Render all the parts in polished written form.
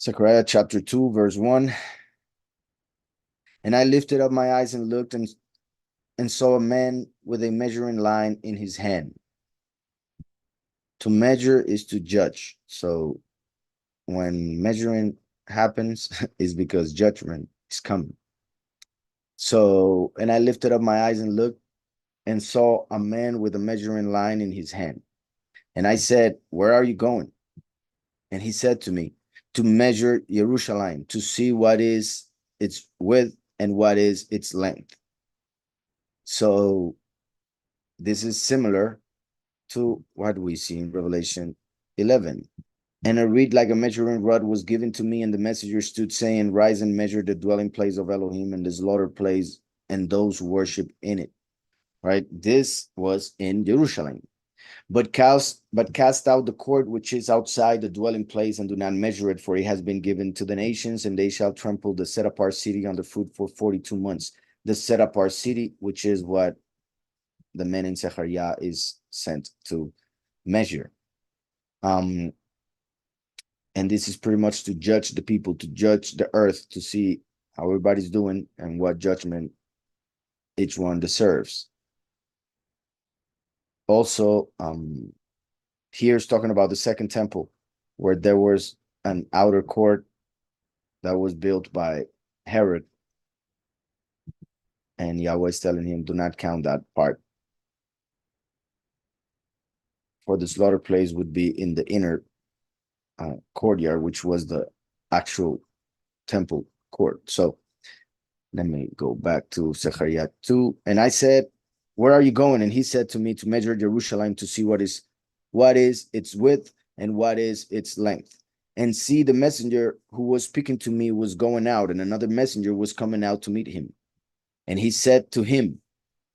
Zechariah chapter 2, verse 1. And I lifted up my eyes and looked and saw a man with a measuring line in his hand. To measure is to judge. So when measuring happens, is because judgment is coming. So, and I lifted up my eyes and looked and saw a man with a measuring line in his hand. And I said, where are you going? And he said to me, to measure Jerusalem, to see what is its width and what is its length. So this is similar to what we see in Revelation 11. And a reed like a measuring rod was given to me, and the messenger stood saying, rise and measure the dwelling place of Elohim and the slaughter place and those who worship in it. Right? This was in Jerusalem. But cast out the cord which is outside the dwelling place, and do not measure it, for it has been given to the nations, and they shall trample the set apart city underfoot for 42 months. The set apart city, which is what the man in ZecharYah is sent to measure. And this is pretty much to judge the people, to judge the earth, to see how everybody's doing and what judgment each one deserves. Also, here's talking about the second temple, where there was an outer court that was built by Herod. And Yahweh is telling him, do not count that part. For the slaughter place would be in the inner courtyard, which was the actual temple court. So let me go back to Zechariah 2. And I said, where are you going? And he said to me, to measure Jerusalem, to see what is its width and what is its length. And see, the messenger who was speaking to me was going out, and another messenger was coming out to meet him. And he said to him,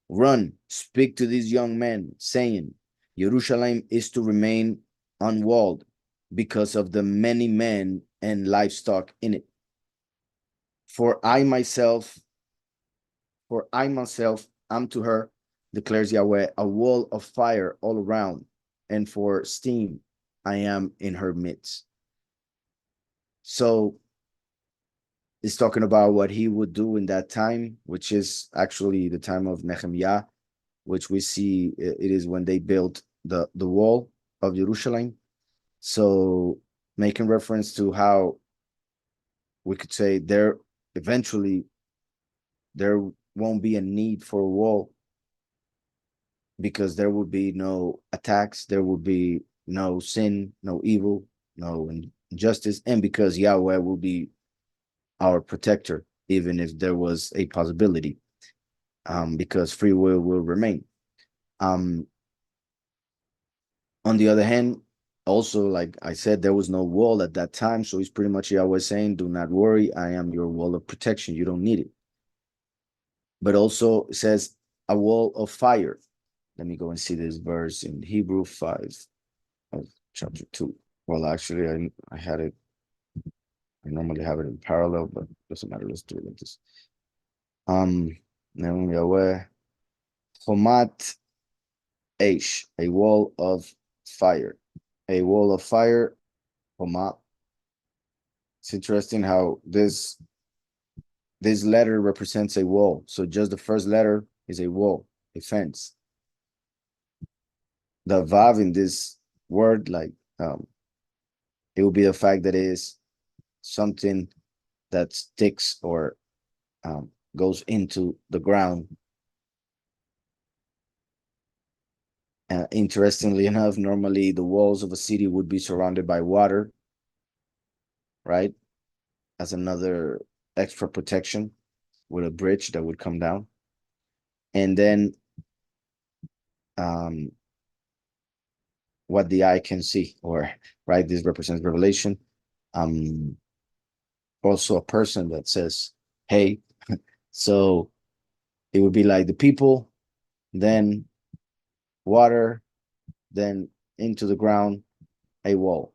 run, speak to these young men, saying, Jerusalem is to remain unwalled because of the many men and livestock in it. For I myself am to her, declares Yahweh, a wall of fire all around, and for steam I am in her midst. So it's talking about what he would do in that time, which is actually the time of Nehemiah, which we see it is when they built the wall of Jerusalem. So making reference to how we could say eventually there won't be a need for a wall, because there will be no attacks, there will be no sin, no evil, no injustice, and because Yahweh will be our protector, even if there was a possibility, because free will remain. On the other hand, also, like I said, there was no wall at that time, so it's pretty much Yahweh saying, do not worry, I am your wall of protection, you don't need it. But also it says a wall of fire. Let me go and see this verse in Hebrew 5 of chapter 2. Well, actually, I had it. I normally have it in parallel, but doesn't matter. Let's do it like this. Yahweh, Chomat Eish, a wall of fire. A wall of fire, Chomat. It's interesting how this letter represents a wall. So just the first letter is a wall, a fence. The vav in this word, like it will be the fact that it is something that sticks or goes into the ground. Interestingly enough, normally the walls of a city would be surrounded by water, right? As another extra protection with a bridge that would come down. And then what the eye can see, or right, this represents revelation. Also a person that says, hey, so it would be like the people, then water, then into the ground, a wall,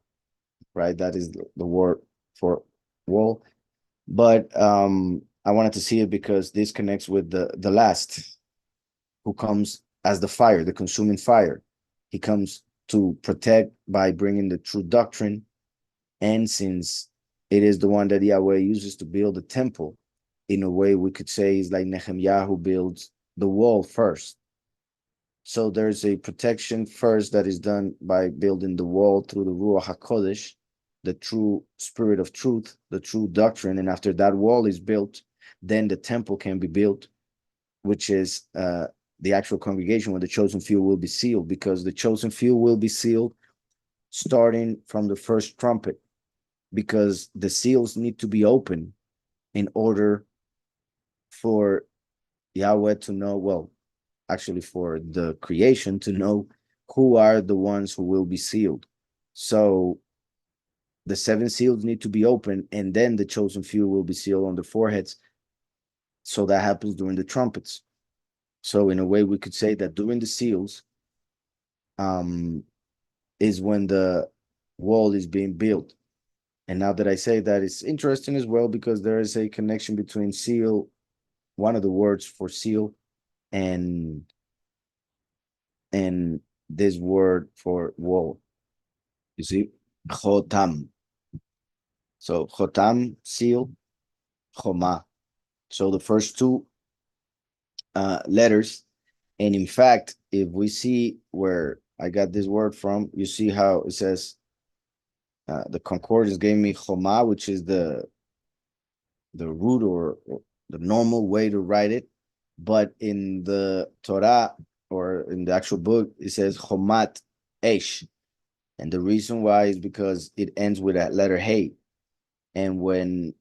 right? That is the word for wall. But I wanted to see it because this connects with the last, who comes as the fire, the consuming fire. He comes to protect by bringing the true doctrine. And since it is the one that Yahweh uses to build the temple. In a way, we could say is like Nehemiah who builds the wall first. So there's a protection first that is done by building the wall through the Ruach HaKodesh, the true spirit of truth, the true doctrine. And after that wall is built, then the temple can be built, which is the actual congregation where the chosen few will be sealed, because the chosen few will be sealed starting from the first trumpet, because the seals need to be open in order for Yahweh to know, well, actually for the creation to know who are the ones who will be sealed. So the seven seals need to be open, and then the chosen few will be sealed on the foreheads. So that happens during the trumpets. So in a way, we could say that during the seals is when the wall is being built. And now that I say that, it's interesting as well, because there is a connection between seal, one of the words for seal, and this word for wall. You see, chotam. So chotam, seal, choma. So the first two letters. And in fact, if we see where I got this word from, you see how it says the concordance gave me choma, which is the root or the normal way to write it. But in the Torah or in the actual book, it says chomat esh. And the reason why is because it ends with that letter hey. And when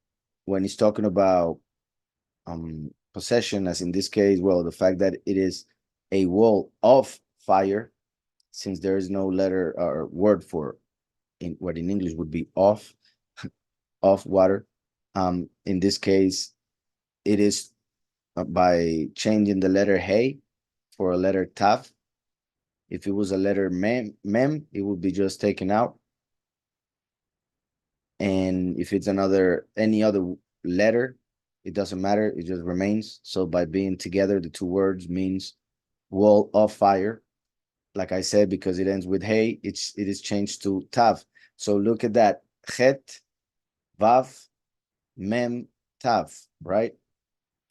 he's talking about possession, as in this case, well, the fact that it is a wall of fire, since there is no letter or word for in what in English would be off water. In this case, it is by changing the letter hey for a letter tav. If it was a letter mem, it would be just taken out. And if it's any other letter, it doesn't matter, it just remains. So by being together, the two words means wall of fire. Like I said, because it ends with hey, it is changed to tav. So look at that. Het, vav, mem, tav, right?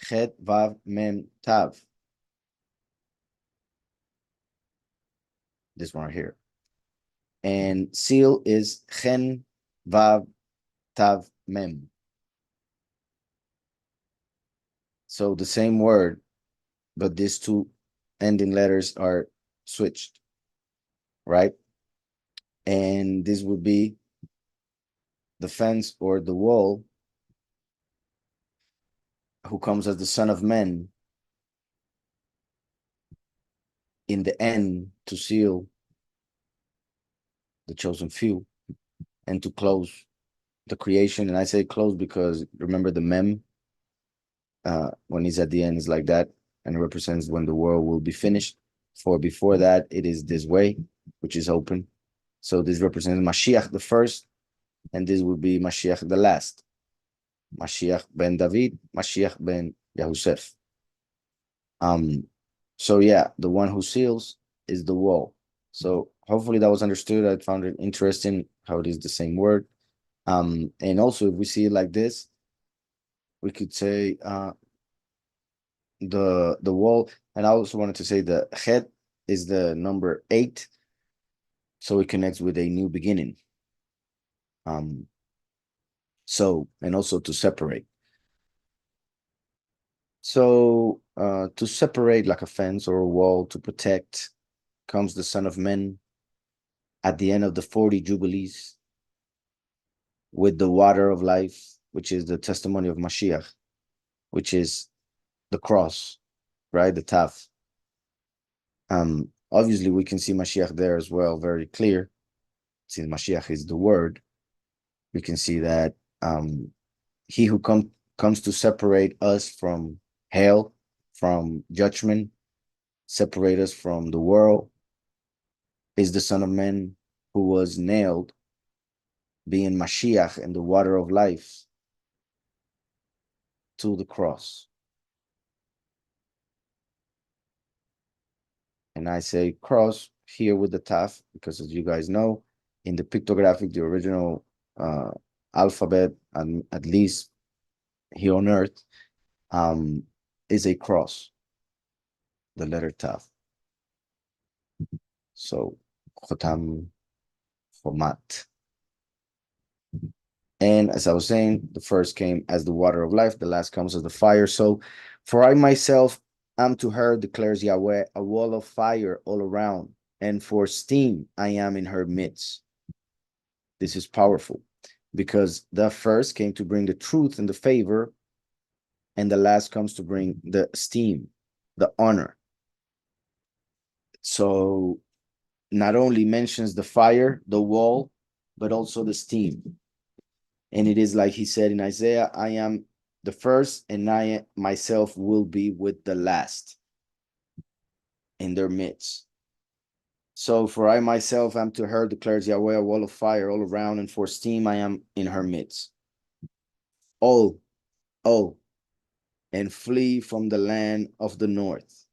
Het, vav, mem, tav. This one right here. And seal is chen, vav, tav, mem. So the same word, but these two ending letters are switched, right? And this would be the fence or the wall, who comes as the Son of Man in the end to seal the chosen few and to close the creation. And I say close because remember the mem, when he's at the end is like that, and it represents when the world will be finished. For before that, it is this way, which is open. So this represents Mashiach the first, and this would be Mashiach the last. Mashiach ben David, Mashiach ben Yahusef. So yeah, the one who seals is the wall. So hopefully that was understood. I found it interesting how it is the same word. And also if we see it like this, we could say the wall. And I also wanted to say the head is the number 8, so it connects with a new beginning. So, and also to separate. So to separate like a fence or a wall, to protect, comes the Son of Man at the end of the 40 Jubilees with the water of life, which is the testimony of Mashiach, which is the cross, right? The Taf. Obviously, we can see Mashiach there as well, very clear. Since Mashiach is the word, we can see that he who comes to separate us from hell, from judgment, separate us from the world, is the Son of Man who was nailed, being Mashiach and the water of life, to the cross. And I say cross here with the taf, because as you guys know, in the pictographic, the original alphabet at least here on earth, is a cross, the letter Tav. So Chotam, Chomat. And as I was saying, the first came as the water of life, the last comes as the fire. So, for I myself am to her, declares Yahweh, a wall of fire all around, and for steam I am in her midst. This is powerful because the first came to bring the truth and the favor, and the last comes to bring the esteem, the honor. So, not only mentions the fire, the wall, but also the steam. And it is like he said in Isaiah, I am the first, and I myself will be with the last in their midst. So for I myself am to her, declares Yahweh, a wall of fire all around, and for steam I am in her midst. Oh, and flee from the land of the north,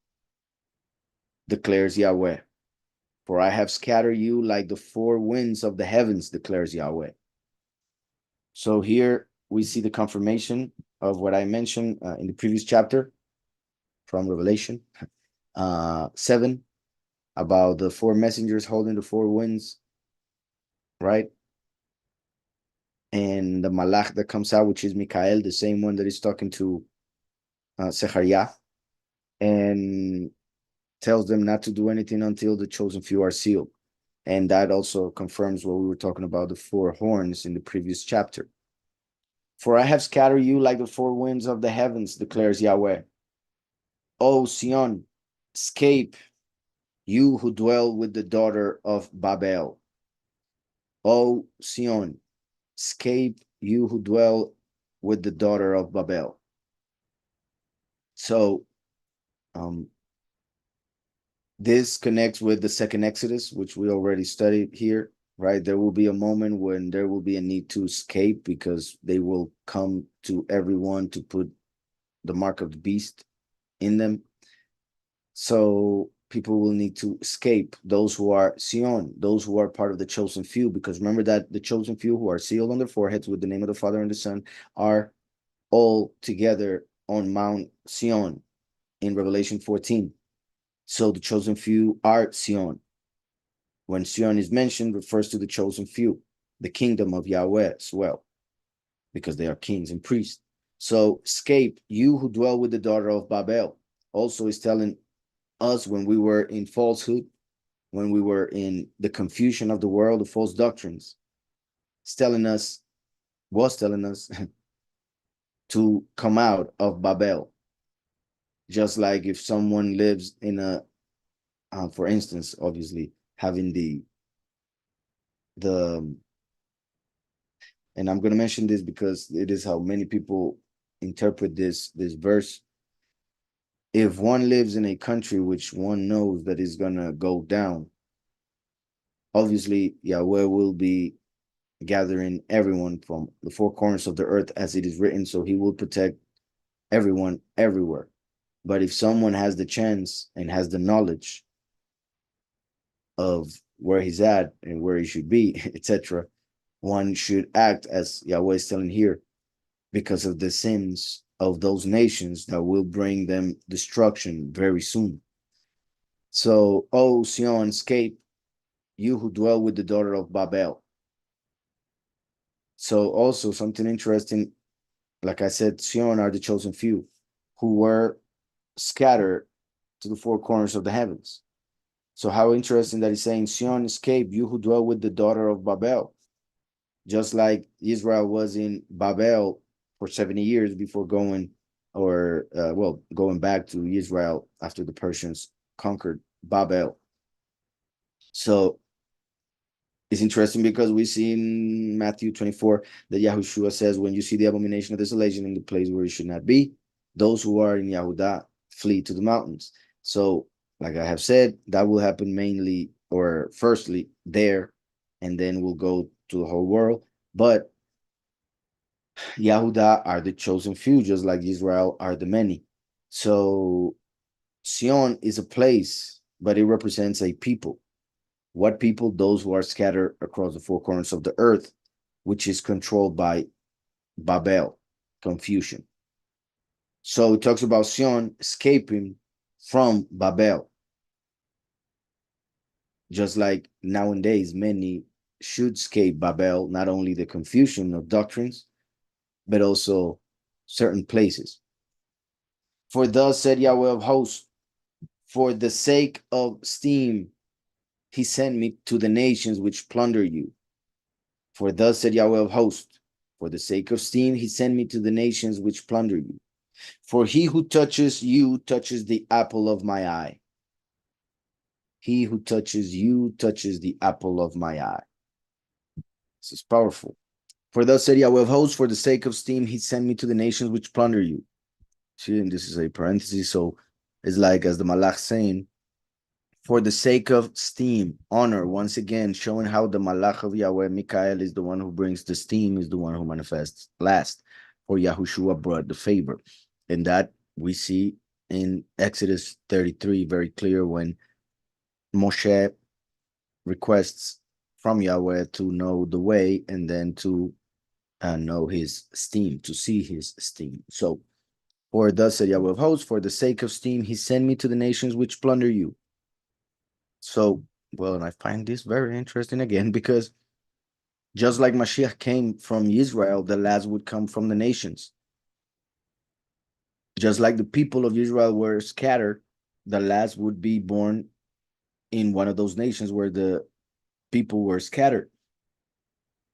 declares Yahweh. For I have scattered you like the four winds of the heavens, declares Yahweh. So here we see the confirmation of what I mentioned in the previous chapter from Revelation 7 about the four messengers holding the four winds, right? And the malach that comes out, which is Mikael, the same one that is talking to Zechariah, and tells them not to do anything until the chosen few are sealed. And that also confirms what we were talking about, the four horns in the previous chapter. For I have scattered you like the four winds of the heavens, declares Yahweh. O Sion, escape, you who dwell with the daughter of Babel. O Sion, escape, you who dwell with the daughter of Babel. So this connects with the second Exodus, which we already studied here, right? There will be a moment when there will be a need to escape because they will come to everyone to put the mark of the beast in them. So people will need to escape, those who are Sion, those who are part of the chosen few, because remember that the chosen few who are sealed on their foreheads with the name of the Father and the Son are all together on Mount Sion in Revelation 14. So the chosen few are Sion. When Sion is mentioned, refers to the chosen few, the kingdom of Yahweh as well, because they are kings and priests. So escape, you who dwell with the daughter of Babel. Also is telling us when we were in falsehood, when we were in the confusion of the world, the false doctrines, was telling us to come out of Babel. Just like if someone lives in a, for instance, obviously having and I'm going to mention this because it is how many people interpret this verse. If one lives in a country which one knows that is going to go down, obviously Yahweh will be gathering everyone from the four corners of the earth as it is written, so he will protect everyone everywhere. But if someone has the chance and has the knowledge of where he's at and where he should be, etc., one should act as Yahweh is telling here, because of the sins of those nations that will bring them destruction very soon. So, O Sion, escape, you who dwell with the daughter of Babel. So also something interesting, like I said, Sion are the chosen few who were scattered to the four corners of the heavens. So how interesting that he's saying, Sion, escape, you who dwell with the daughter of Babel. Just like Israel was in Babel for 70 years before going back to Israel after the Persians conquered Babel. So it's interesting because we see in Matthew 24 that Yahushua says, when you see the abomination of desolation in the place where it should not be, those who are in Yahudah flee to the mountains. So, like I have said, that will happen mainly or firstly there, and then we'll go to the whole world. But Yahudah are the chosen few, just like Israel are the many. So Sion is a place, but it represents a people. What people? Those who are scattered across the four corners of the earth, which is controlled by Babel, confusion. So it talks about Sion escaping from Babel. Just like nowadays, many should escape Babel, not only the confusion of doctrines, but also certain places. For thus said Yahweh of hosts, for the sake of steam, he sent me to the nations which plunder you. For thus said Yahweh of hosts, for the sake of steam, he sent me to the nations which plunder you. For he who touches you touches the apple of my eye. He who touches you touches the apple of my eye. This is powerful. For thus said Yahweh of hosts, for the sake of steam, he sent me to the nations which plunder you. See, and this is a parenthesis, so it's like as the Malach saying, for the sake of steam, honor, once again, showing how the Malach of Yahweh, Mikael, is the one who brings the steam, is the one who manifests last. For Yahushua brought the favor. And that we see in Exodus 33 very clear when Moshe requests from Yahweh to know the way and then to know his steam, to see his steam. So, for thus said Yahweh of hosts, for the sake of steam, he sent me to the nations which plunder you. So, well, and I find this very interesting again, because just like Mashiach came from Israel, the last would come from the nations. Just like the people of Israel were scattered, the last would be born in one of those nations where the people were scattered.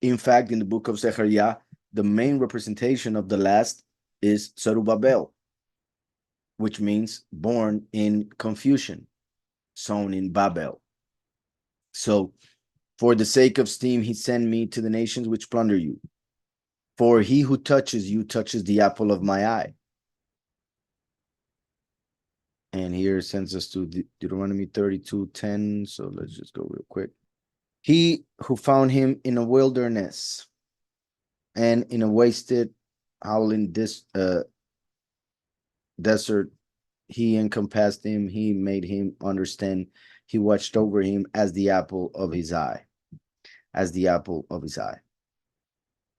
In fact, in the book of ZecharYah, the main representation of the last is Zerubbabel, which means born in confusion, sown in Babel. So, for the sake of steam, he sent me to the nations which plunder you. For he who touches you touches the apple of my eye. And here it sends us to Deuteronomy 32:10. So let's just go real quick. He who found him in a wilderness and in a wasted, howling desert, he encompassed him, he made him understand, he watched over him as the apple of his eye. As the apple of his eye.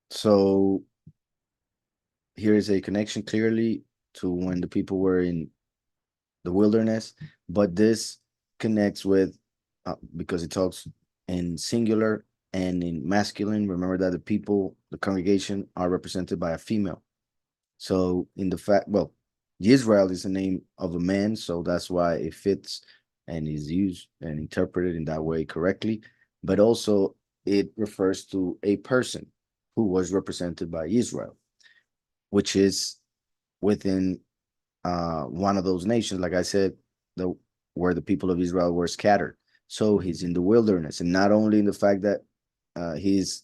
So here is a connection clearly to when the people were in the wilderness, but this connects with, because it talks in singular and in masculine. Remember that the people, the congregation, are represented by a female. So in the fact, well, Israel is the name of a man, so that's why it fits and is used and interpreted in that way correctly. But also it refers to a person who was represented by Israel, which is within one of those nations, like I said, where the people of Israel were scattered. So he's in the wilderness, and not only in the fact that he's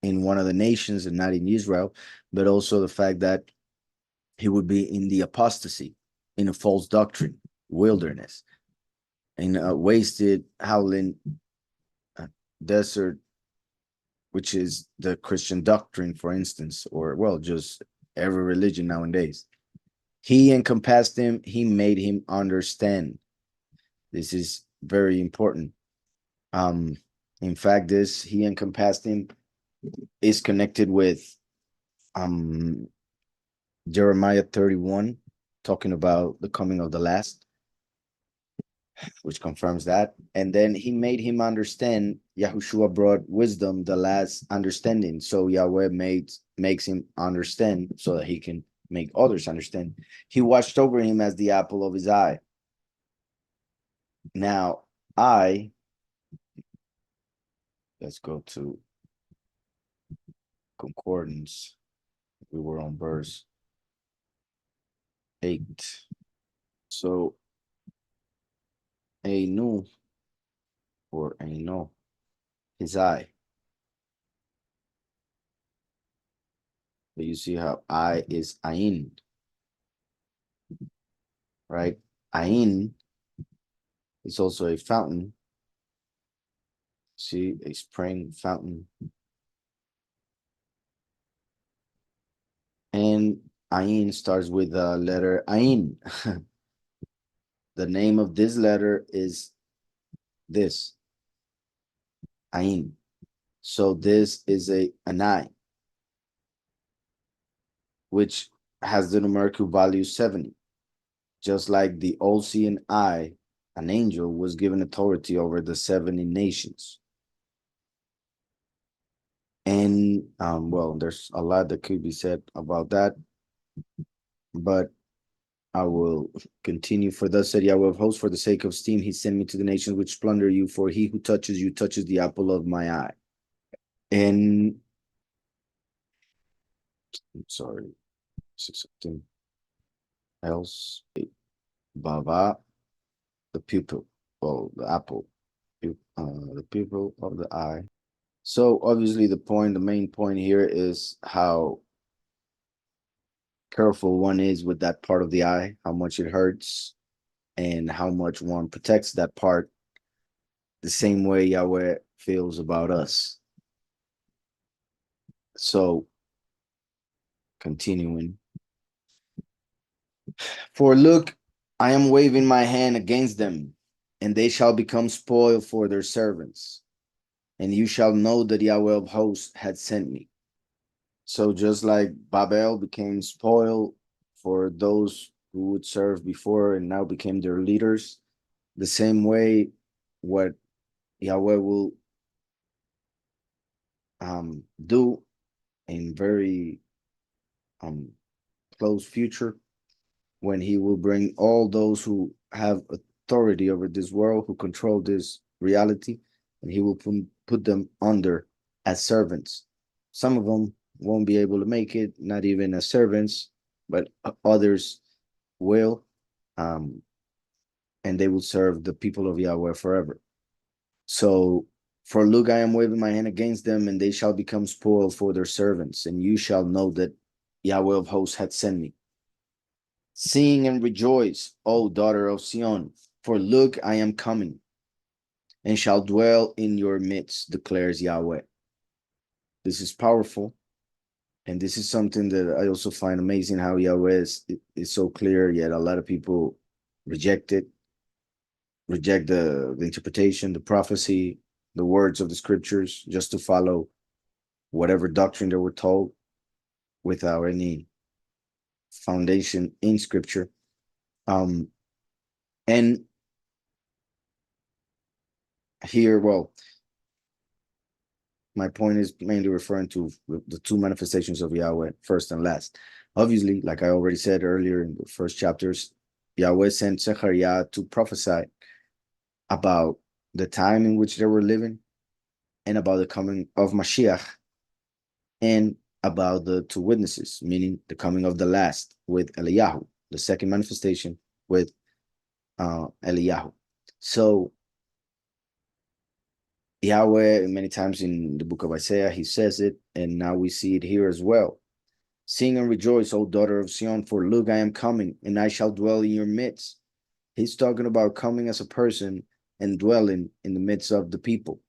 in one of the nations and not in Israel, but also the fact that he would be in the apostasy, in a false doctrine, wilderness, in a wasted, howling desert, which is the Christian doctrine, for instance, or, well, just every religion nowadays. He encompassed him, he made him understand. This is very important. In fact, this he encompassed him is connected with Jeremiah 31, talking about the coming of the last, which confirms that. And then he made him understand. Yahushua brought wisdom, the last understanding. So Yahweh makes him understand so that he can make others understand. He watched over him as the apple of his eye. Now, let's go to concordance. We were on verse 8. So, Einu, or Eino, his eye. But you see how I is Ain, right? Ain is also a fountain. See, a spring fountain. And Ain starts with the letter Ain. The name of this letter is this, Ain. So this is an eye. which has the numerical value 70. Just like the all-seeing eye, an angel was given authority over the 70 nations. And well, there's a lot that could be said about that, but I will continue. For thus said Yahweh of hosts, for the sake of esteem, he sent me to the nations which plunder you, for he who touches you touches the apple of my eye. And I'm sorry, something else. Bava, the pupil, well, the apple, the pupil of the eye. So obviously the main point here is how careful one is with that part of the eye, how much it hurts, and how much one protects that part, the same way Yahweh feels about us. So, continuing. For look, I am waving my hand against them, and they shall become spoil for their servants. And you shall know that Yahweh of hosts had sent me. So just like Babel became spoil for those who would serve before and now became their leaders, the same way what Yahweh will do in very close future, when he will bring all those who have authority over this world, who control this reality, and he will put them under as servants. Some of them won't be able to make it, not even as servants, but others will, and they will serve the people of Yahweh forever. So, for look, I am waving my hand against them, and they shall become spoil for their servants, and you shall know that Yahweh of hosts had sent me. Sing and rejoice, O daughter of Zion, for look, I am coming, and shall dwell in your midst, declares Yahweh. This is powerful, and this is something that I also find amazing, how Yahweh is so clear, yet a lot of people reject it, reject the interpretation, the prophecy, the words of the scriptures, just to follow whatever doctrine they were told without any foundation in scripture. And here, well, my point is mainly referring to the two manifestations of Yahweh, first and last. Obviously, like I already said earlier in the first chapters, Yahweh sent Zechariah to prophesy about the time in which they were living, and about the coming of Mashiach, and about the two witnesses, meaning the coming of the last with Eliyahu, the second manifestation with Eliyahu. So Yahweh, many times in the book of Isaiah, he says it, and now we see it here as well. Sing and rejoice, O daughter of Zion, for look, I am coming, and I shall dwell in your midst. He's talking about coming as a person and dwelling in the midst of the people.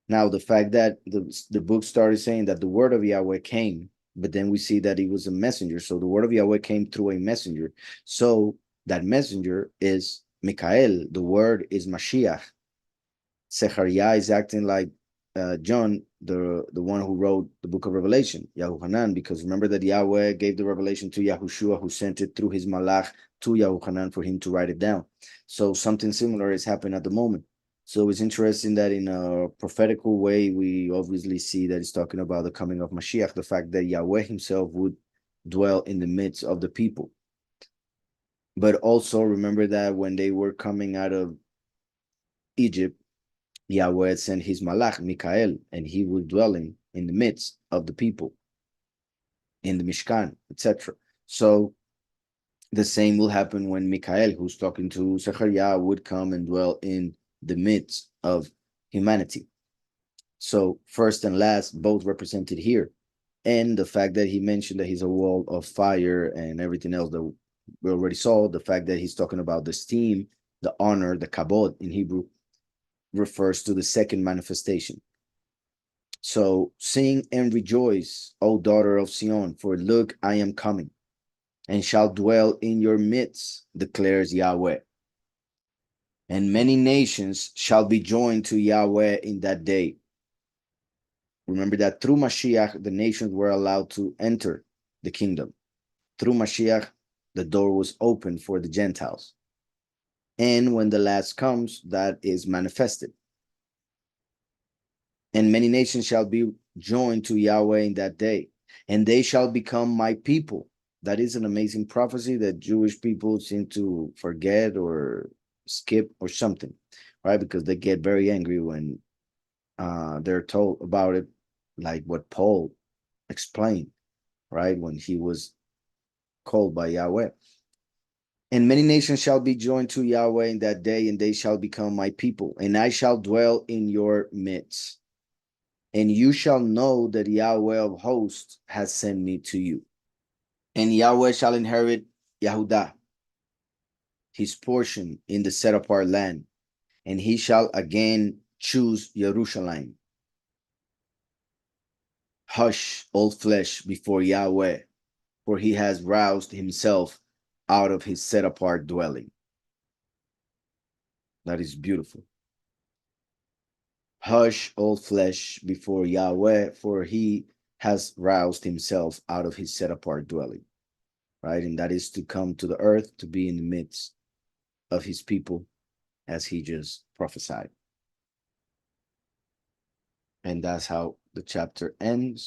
Now, the fact that the book started saying that the word of Yahweh came, but then we see that he was a messenger. So the word of Yahweh came through a messenger. So that messenger is Mikael. The word is Mashiach. Zechariah is acting like John, the one who wrote the book of Revelation, Yahuhanan, because remember that Yahweh gave the revelation to Yahushua, who sent it through his malach to Yahuhanan for him to write it down. So something similar is happening at the moment. So it's interesting that in a prophetical way, we obviously see that it's talking about the coming of Mashiach, the fact that Yahweh himself would dwell in the midst of the people. But also remember that when they were coming out of Egypt, Yahweh sent his malach, Mikael, and he was dwelling in the midst of the people, in the Mishkan, etc. So the same will happen when Mikael, who's talking to Zechariah, would come and dwell in the midst of humanity. So first and last, both represented here. And the fact that he mentioned that he's a wall of fire and everything else that we already saw, the fact that he's talking about the esteem, the honor, the kabod in Hebrew, refers to the second manifestation. So sing and rejoice, O daughter of Zion, for look, I am coming, and shall dwell in your midst, declares Yahweh. And many nations shall be joined to Yahweh in that day. Remember that through Mashiach, the nations were allowed to enter the kingdom. Through Mashiach, the door was opened for the Gentiles. And when the last comes, that is manifested. And many nations shall be joined to Yahweh in that day, and they shall become my people. That is an amazing prophecy that Jewish people seem to forget or skip or something, right? Because they get very angry when they're told about it, like what Paul explained, right? When he was called by Yahweh. And many nations shall be joined to Yahweh in that day, and they shall become my people, and I shall dwell in your midst. And you shall know that Yahweh of hosts has sent me to you. And Yahweh shall inherit Yehudah, his portion in the set apart land, and he shall again choose Jerusalem. Hush, all flesh, before Yahweh, for he has roused himself out of his set apart dwelling. That is beautiful. Hush, all flesh, before Yahweh, for he has roused himself out of his set apart dwelling. Right? And that is to come to the earth, to be in the midst of his people, as he just prophesied. And that's how the chapter ends.